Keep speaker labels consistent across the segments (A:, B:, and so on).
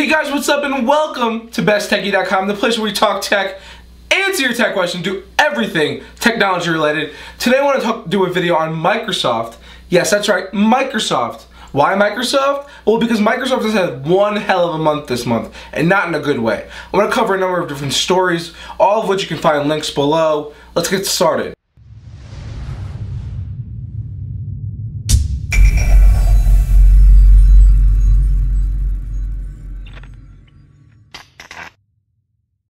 A: Hey guys, what's up and welcome to BestTechie.com, the place where we talk tech, answer your tech questions, do everything technology related. Today I want to do a video on Microsoft. Yes, that's right, Microsoft. Why Microsoft? Well, because Microsoft has had one hell of a month this month, and not in a good way. I'm going to cover a number of different stories, all of which you can find links below. Let's get started.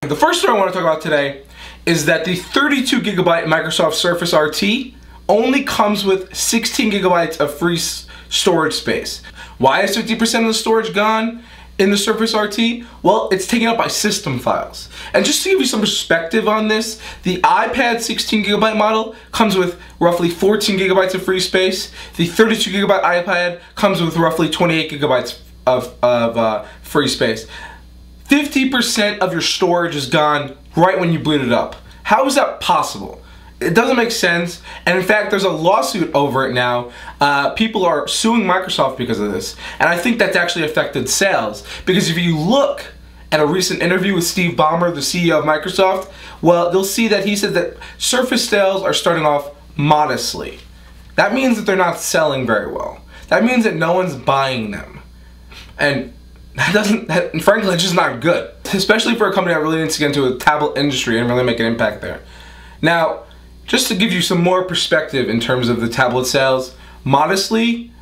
A: The first story I want to talk about today is that the 32 gigabyte Microsoft Surface RT only comes with 16 gigabytes of free storage space. Why is 50% of the storage gone in the Surface RT? Well, it's taken up by system files. And just to give you some perspective on this, the iPad 16 gigabyte model comes with roughly 14 gigabytes of free space. The 32 gigabyte iPad comes with roughly 28 gigabytes of free space. 50% of your storage is gone right when you boot it up. How is that possible? It doesn't make sense, and in fact there's a lawsuit over it now. People are suing Microsoft because of this, and I think that's actually affected sales, because if you look at a recent interview with Steve Ballmer, the CEO of Microsoft, well, you'll see that he said that Surface sales are starting off modestly. That means that they're not selling very well. That means that no one's buying them, and frankly, it's just not good, especially for a company that really needs to get into a tablet industry and really make an impact there. Now, just to give you some more perspective in terms of the tablet sales, modestly,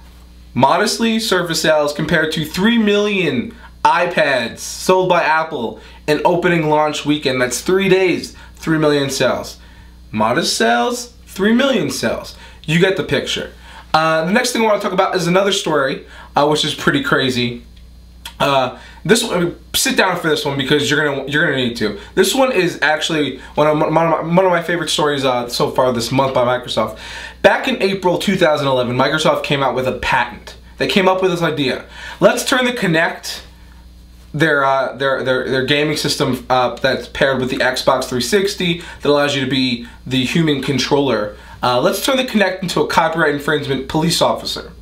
A: Surface sales compared to 3 million iPads sold by Apple in opening launch weekend. That's 3 days, 3 million sales. Modest sales, 3 million sales. You get the picture. The next thing I want to talk about is another story, which is pretty crazy. This one, sit down for this one because you're gonna need to. This one is actually one of my favorite stories so far this month by Microsoft. Back in April 2011, Microsoft came out with a patent. They came up with this idea: let's turn the Kinect, their gaming system that's paired with the Xbox 360 that allows you to be the human controller. Let's turn the Kinect into a copyright infringement police officer.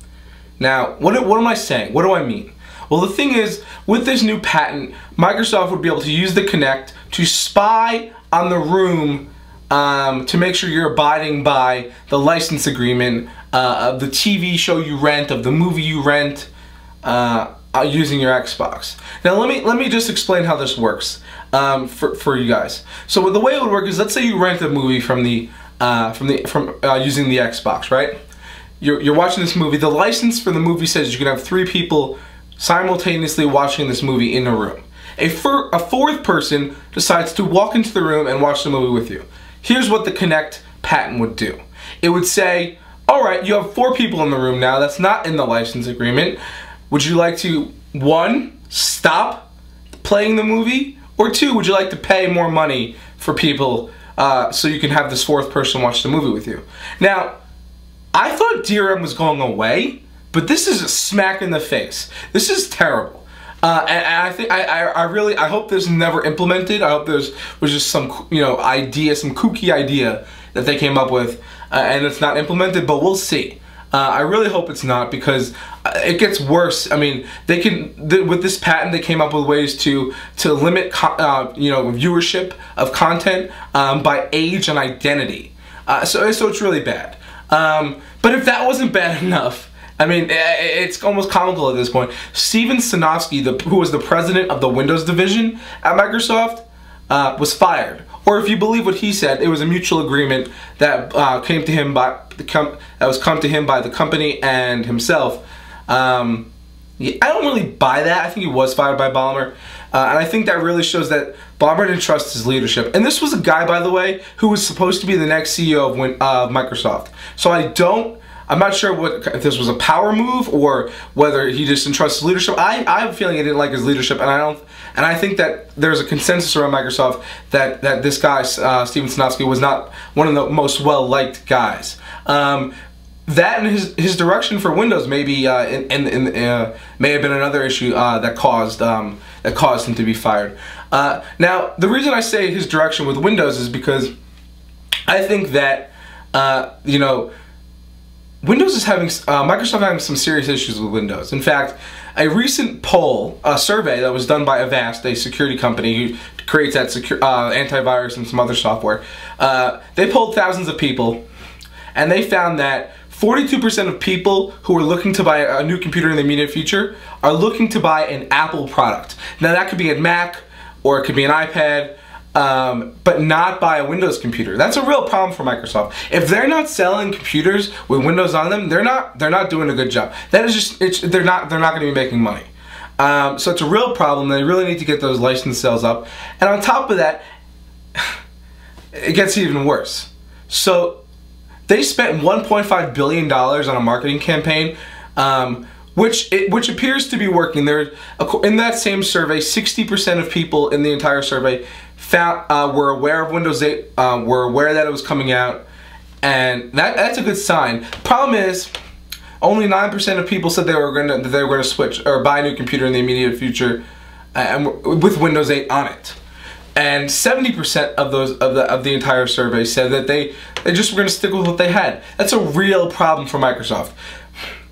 A: Now, what am I saying? What do I mean? Well, the thing is, with this new patent, Microsoft would be able to use the Kinect to spy on the room to make sure you're abiding by the license agreement of the TV show you rent, of the movie you rent, using your Xbox. Now, let me just explain how this works for you guys. So the way it would work is, let's say you rent a movie from using the Xbox, right? You're watching this movie. The license for the movie says you can have 3 people simultaneously watching this movie in a room. A fourth person decides to walk into the room and watch the movie with you. Here's what the Kinect patent would do. It would say, alright, you have 4 people in the room now, that's not in the license agreement. Would you like to, 1, stop playing the movie? Or 2, would you like to pay more money for people so you can have this 4th person watch the movie with you? Now, I thought DRM was going away, but this is a smack in the face. This is terrible. And I think I hope this is never implemented. I hope this was just some idea, some kooky idea that they came up with, and it's not implemented. But we'll see. I really hope it's not, because it gets worse. I mean, with this patent, they came up with ways to limit viewership of content by age and identity. So it's really bad. But if that wasn't bad enough, I mean, it's almost comical at this point. Steven Sinofsky, who was the president of the Windows division at Microsoft, was fired. Or if you believe what he said, it was a mutual agreement that was come to him by the company and himself. I don't really buy that. I think he was fired by Ballmer. And I think that really shows that Ballmer didn't trust his leadership. And this was a guy, by the way, who was supposed to be the next CEO of Microsoft. So I'm not sure if this was a power move or whether he just didn't trust his leadership. I have a feeling he didn't like his leadership, and I think that there's a consensus around Microsoft that this guy, Steven Sinofsky, was not one of the most well-liked guys. That and his direction for Windows maybe may have been another issue that caused him to be fired. Now, the reason I say his direction with Windows is because I think that Windows is having Microsoft having some serious issues with Windows. In fact, a recent poll, a survey that was done by Avast, a security company who creates that antivirus and some other software, they polled thousands of people, and they found that 42% of people who are looking to buy a new computer in the immediate future are looking to buy an Apple product. Now that could be a Mac, or it could be an iPad, but not buy a Windows computer. That's a real problem for Microsoft. If they're not selling computers with Windows on them, they're not doing a good job. That is just, they're not going to be making money. So it's a real problem. They really need to get those license sales up. And on top of that, it gets even worse. So they spent $1.5 billion on a marketing campaign, which appears to be working. In that same survey, 60% of people in the entire survey were aware of Windows 8, were aware that it was coming out, and that's a good sign. Problem is, only 9% of people said they were going to switch or buy a new computer in the immediate future, with Windows 8 on it. And 70% of the entire survey said that they just were going to stick with what they had. That's a real problem for Microsoft.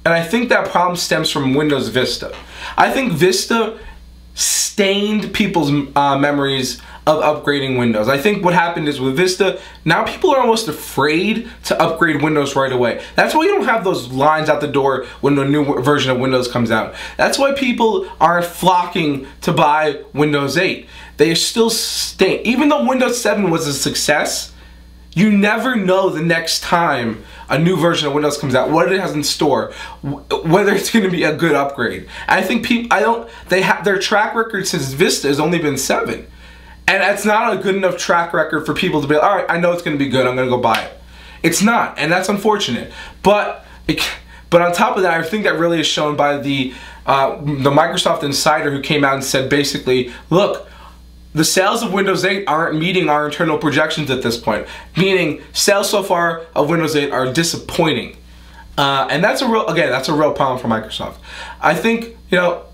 A: And I think that problem stems from Windows Vista. I think Vista stained people's memories of upgrading Windows. I think what happened is with Vista, now people are almost afraid to upgrade Windows right away. That's why you don't have those lines out the door when the new version of Windows comes out. That's why people aren't flocking to buy Windows 8. They are still staying. Even though Windows 7 was a success, you never know the next time a new version of Windows comes out, what it has in store, whether it's going to be a good upgrade. And I think people, their track record since Vista has only been 7. And that's not a good enough track record for people to be like, all right, I know it's going to be good, I'm going to go buy it. It's not, and that's unfortunate. But on top of that, I think that really is shown by the Microsoft insider who came out and said basically, look, the sales of Windows 8 aren't meeting our internal projections at this point, meaning sales so far of Windows 8 are disappointing. And that's a real problem for Microsoft. I think, you know,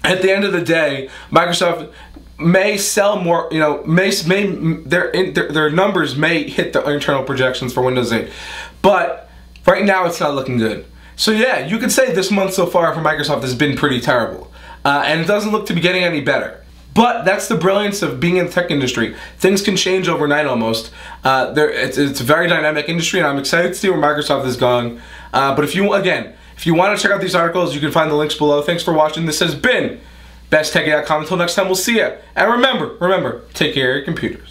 A: at the end of the day, Microsoft may sell more, you know, their numbers may hit the internal projections for Windows 8, but right now it's not looking good. So yeah, you could say this month so far for Microsoft has been pretty terrible, and it doesn't look to be getting any better. But that's the brilliance of being in the tech industry. Things can change overnight almost. It's a very dynamic industry, and I'm excited to see where Microsoft is going. But if you want to check out these articles, you can find the links below. Thanks for watching. This has been BestTechie.com. Until next time, we'll see ya. And remember, take care of your computers.